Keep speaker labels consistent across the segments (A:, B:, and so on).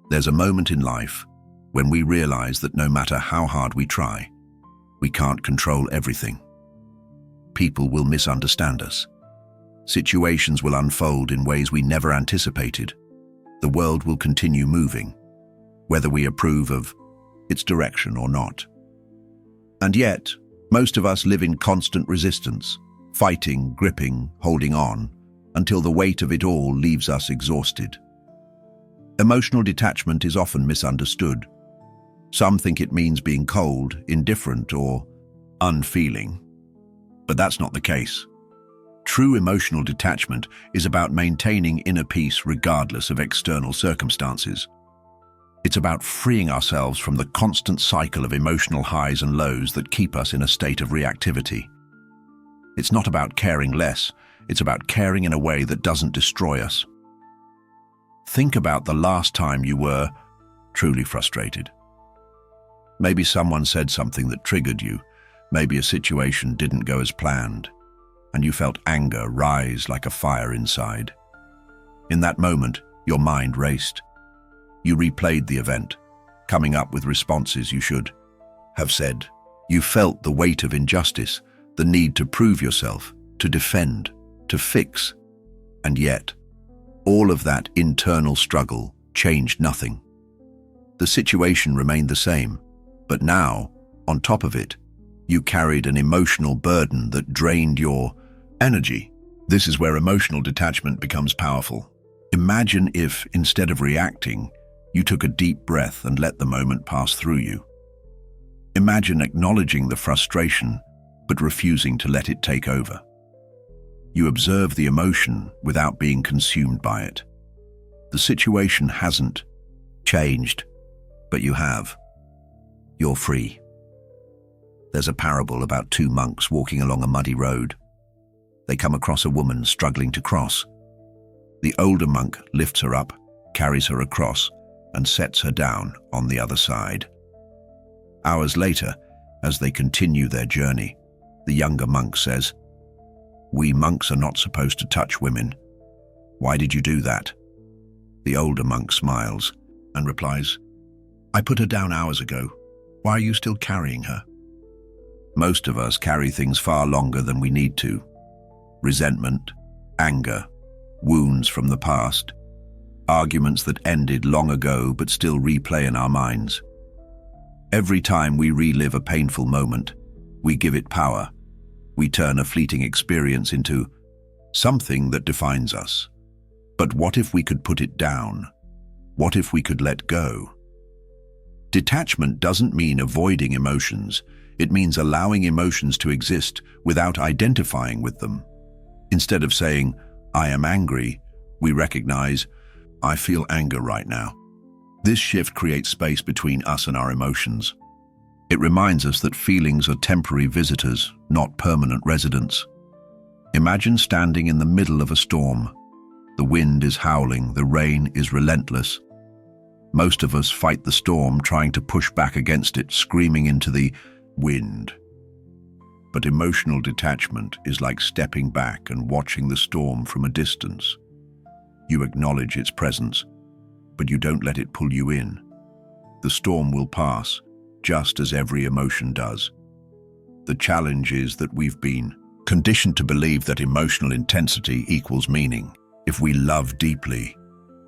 A: There's a moment in life when we realize that no matter how hard we try, we can't control everything. People will misunderstand us. Situations will unfold in ways we never anticipated. The world will continue moving, whether we approve of its direction or not. And yet, most of us live in constant resistance, fighting, gripping, holding on, until the weight of it all leaves us exhausted. Emotional detachment is often misunderstood. Some think it means being cold, indifferent, or unfeeling. But that's not the case. True emotional detachment is about maintaining inner peace regardless of external circumstances. It's about freeing ourselves from the constant cycle of emotional highs and lows that keep us in a state of reactivity. It's not about caring less, it's about caring in a way that doesn't destroy us. Think about the last time you were truly frustrated. Maybe someone said something that triggered you. Maybe a situation didn't go as planned, and you felt anger rise like a fire inside. In that moment, your mind raced. You replayed the event, coming up with responses you should have said. You felt the weight of injustice, the need to prove yourself, to defend, to fix. And yet, all of that internal struggle changed nothing. The situation remained the same, but now, on top of it, you carried an emotional burden that drained your energy. This is where emotional detachment becomes powerful. Imagine if, instead of reacting, you took a deep breath and let the moment pass through you. Imagine acknowledging the frustration, but refusing to let it take over. You observe the emotion without being consumed by it. The situation hasn't changed, but you have. You're free. There's a parable about two monks walking along a muddy road. They come across a woman struggling to cross. The older monk lifts her up, carries her across, and sets her down on the other side. Hours later, as they continue their journey, the younger monk says, "We monks are not supposed to touch women. Why did you do that?" The older monk smiles and replies, "I put her down hours ago. Why are you still carrying her?" Most of us carry things far longer than we need to. Resentment, anger, wounds from the past, arguments that ended long ago but still replay in our minds. Every time we relive a painful moment, we give it power. We turn a fleeting experience into something that defines us. But what if we could put it down? What if we could let go? Detachment doesn't mean avoiding emotions. It means allowing emotions to exist without identifying with them. Instead of saying, "I am angry," we recognize, "I feel anger right now." This shift creates space between us and our emotions. It reminds us that feelings are temporary visitors, not permanent residents. Imagine standing in the middle of a storm. The wind is howling, the rain is relentless. Most of us fight the storm, trying to push back against it, screaming into the wind. But emotional detachment is like stepping back and watching the storm from a distance. You acknowledge its presence, but you don't let it pull you in. The storm will pass, just as every emotion does. The challenge is that we've been conditioned to believe that emotional intensity equals meaning. If we love deeply,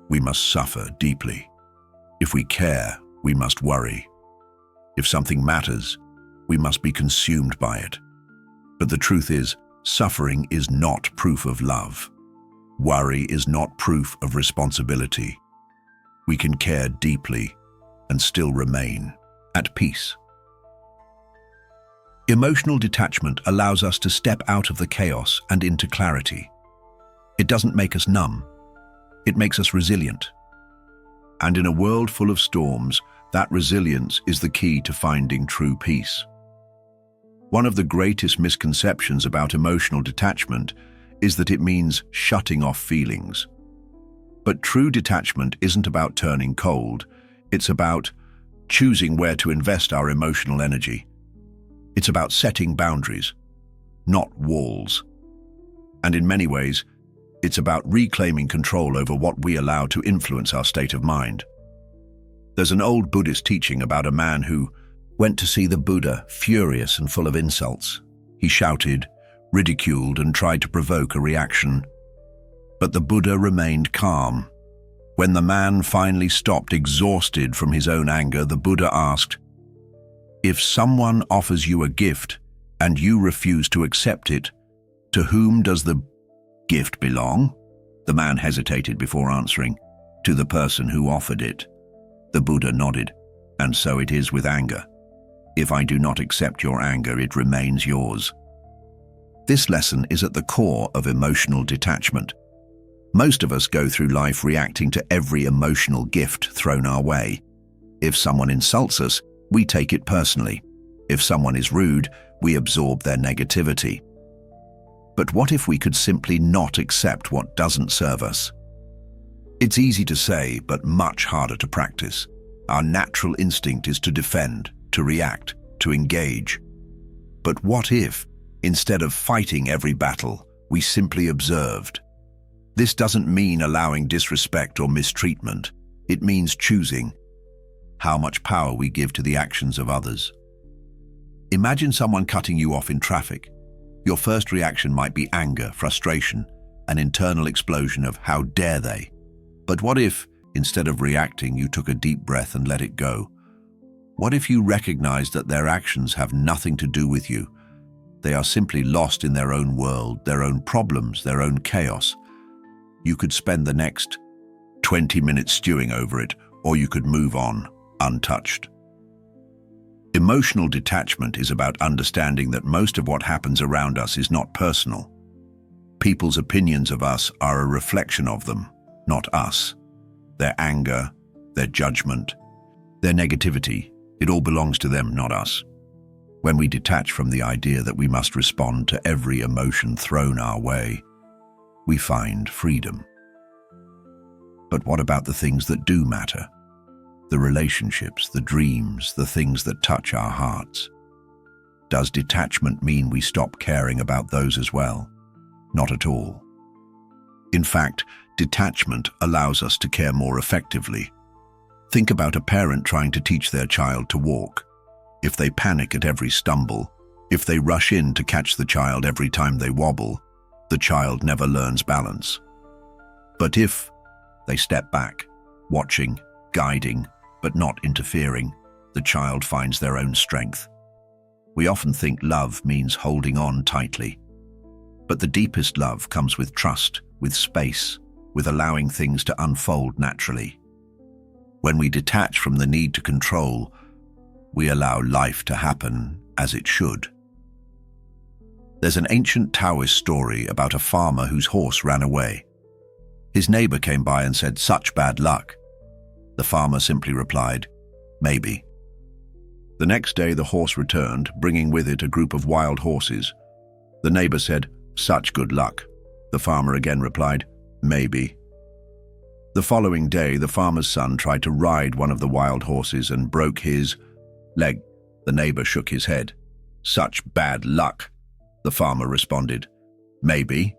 A: we must suffer deeply. If we care, we must worry. If something matters, we must be consumed by it. But the truth is, suffering is not proof of love. Worry is not proof of responsibility. We can care deeply and still remain at peace. Emotional detachment allows us to step out of the chaos and into clarity. It doesn't make us numb. It makes us resilient. And in a world full of storms, that resilience is the key to finding true peace. One of the greatest misconceptions about emotional detachment is that it means shutting off feelings. But true detachment isn't about turning cold. It's about choosing where to invest our emotional energy. It's about setting boundaries, not walls. And in many ways, it's about reclaiming control over what we allow to influence our state of mind. There's an old Buddhist teaching about a man who went to see the Buddha, furious and full of insults. He shouted, ridiculed, and tried to provoke a reaction. But the Buddha remained calm. When the man finally stopped, exhausted from his own anger, the Buddha asked, "If someone offers you a gift and you refuse to accept it, to whom does the gift belong?" The man hesitated before answering, "To the person who offered it." The Buddha nodded, "And so it is with anger. If I do not accept your anger, it remains yours." This lesson is at the core of emotional detachment. Most of us go through life reacting to every emotional gift thrown our way. If someone insults us, we take it personally. If someone is rude, we absorb their negativity. But what if we could simply not accept what doesn't serve us? It's easy to say, but much harder to practice. Our natural instinct is to defend, to react, to engage. But what if, instead of fighting every battle, we simply observed? This doesn't mean allowing disrespect or mistreatment. It means choosing how much power we give to the actions of others. Imagine someone cutting you off in traffic. Your first reaction might be anger, frustration, an internal explosion of "how dare they?" But what if, instead of reacting, you took a deep breath and let it go? What if you recognized that their actions have nothing to do with you? They are simply lost in their own world, their own problems, their own chaos. You could spend the next 20 minutes stewing over it, or you could move on, untouched. Emotional detachment is about understanding that most of what happens around us is not personal. People's opinions of us are a reflection of them, not us. Their anger, their judgment, their negativity, it all belongs to them, not us. When we detach from the idea that we must respond to every emotion thrown our way, we find freedom. But what about the things that do matter? The relationships, the dreams, the things that touch our hearts. Does detachment mean we stop caring about those as well? Not at all. In fact, detachment allows us to care more effectively. Think about a parent trying to teach their child to walk. If they panic at every stumble, if they rush in to catch the child every time they wobble, the child never learns balance. But if they step back, watching, guiding, but not interfering, the child finds their own strength. We often think love means holding on tightly. But the deepest love comes with trust, with space, with allowing things to unfold naturally. When we detach from the need to control, we allow life to happen as it should. There's an ancient Taoist story about a farmer whose horse ran away. His neighbor came by and said, "Such bad luck." The farmer simply replied, "Maybe." The next day the horse returned, bringing with it a group of wild horses. The neighbor said, "Such good luck." The farmer again replied, "Maybe." The following day the farmer's son tried to ride one of the wild horses and broke his leg. The neighbor shook his head. "Such bad luck." The farmer responded, "Maybe."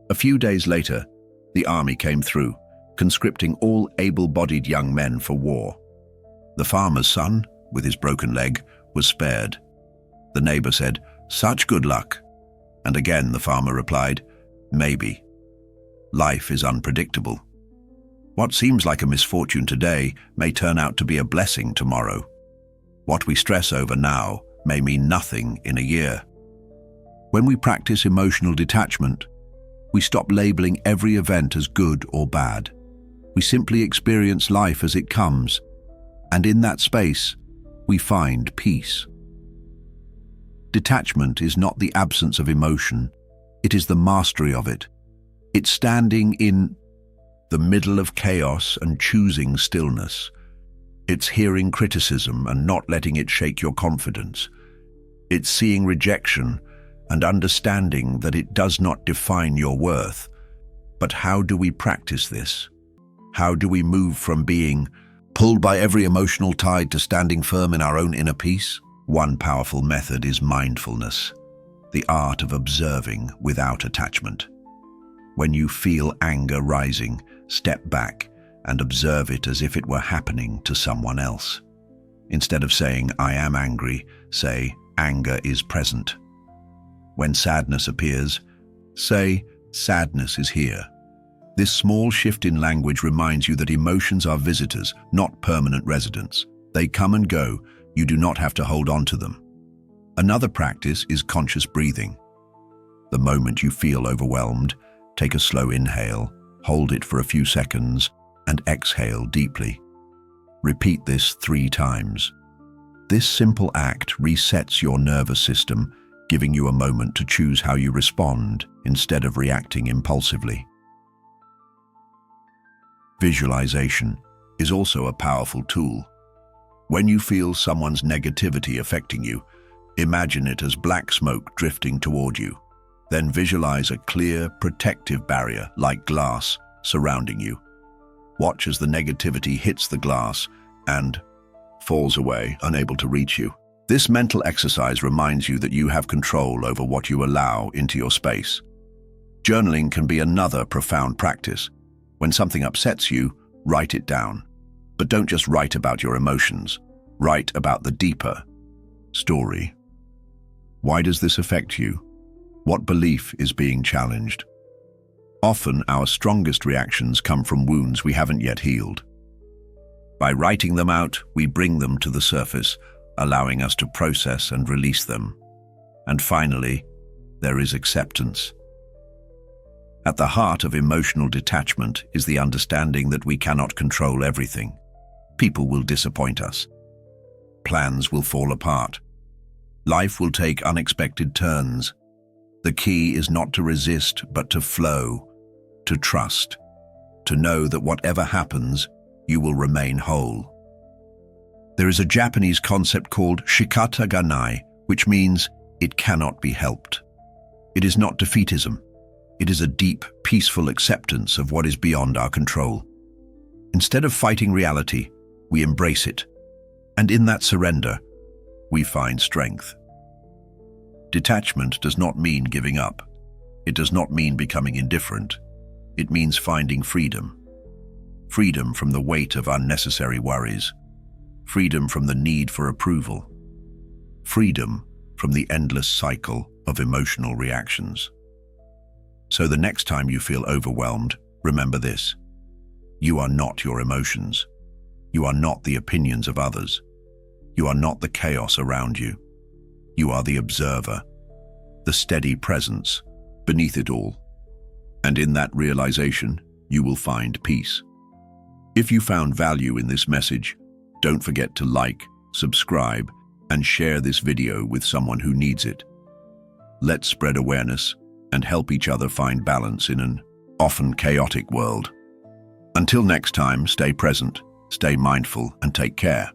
A: A few days later, the army came through, conscripting all able-bodied young men for war. The farmer's son, with his broken leg, was spared. The neighbor said, "Such good luck." And again the farmer replied, "Maybe." Life is unpredictable. What seems like a misfortune today may turn out to be a blessing tomorrow. What we stress over now may mean nothing in a year. When we practice emotional detachment, we stop labeling every event as good or bad. We simply experience life as it comes, and in that space, we find peace. Detachment is not the absence of emotion, it is the mastery of it. It's standing in the middle of chaos and choosing stillness. It's hearing criticism and not letting it shake your confidence. It's seeing rejection and understanding that it does not define your worth. But how do we practice this? How do we move from being pulled by every emotional tide to standing firm in our own inner peace? One powerful method is mindfulness, the art of observing without attachment. When you feel anger rising, step back and observe it as if it were happening to someone else. Instead of saying, "I am angry," say, "Anger is present." When sadness appears, say, "Sadness is here." This small shift in language reminds you that emotions are visitors, not permanent residents. They come and go. You do not have to hold on to them. Another practice is conscious breathing. The moment you feel overwhelmed, take a slow inhale, hold it for a few seconds, and exhale deeply. Repeat this 3 times. This simple act resets your nervous system, giving you a moment to choose how you respond instead of reacting impulsively. Visualization is also a powerful tool. When you feel someone's negativity affecting you, imagine it as black smoke drifting toward you. Then visualize a clear, protective barrier, like glass, surrounding you. Watch as the negativity hits the glass and falls away, unable to reach you. This mental exercise reminds you that you have control over what you allow into your space. Journaling can be another profound practice. When something upsets you, write it down. But don't just write about your emotions. Write about the deeper story. Why does this affect you? What belief is being challenged? Often, our strongest reactions come from wounds we haven't yet healed. By writing them out, we bring them to the surface, allowing us to process and release them. And finally, there is acceptance. At the heart of emotional detachment is the understanding that we cannot control everything. People will disappoint us. Plans will fall apart. Life will take unexpected turns. The key is not to resist, but to flow, to trust, to know that whatever happens, you will remain whole. There is a Japanese concept called shikata ganai, which means it cannot be helped. It is not defeatism. It is a deep, peaceful acceptance of what is beyond our control. Instead of fighting reality, we embrace it. And in that surrender, we find strength. Detachment does not mean giving up. It does not mean becoming indifferent. It means finding freedom. Freedom from the weight of unnecessary worries. Freedom from the need for approval. Freedom from the endless cycle of emotional reactions. So the next time you feel overwhelmed, remember this. You are not your emotions. You are not the opinions of others. You are not the chaos around you. You are the observer, the steady presence beneath it all. And in that realization, you will find peace. If you found value in this message, don't forget to like, subscribe, and share this video with someone who needs it. Let's spread awareness and help each other find balance in an often chaotic world. Until next time, stay present, stay mindful, and take care.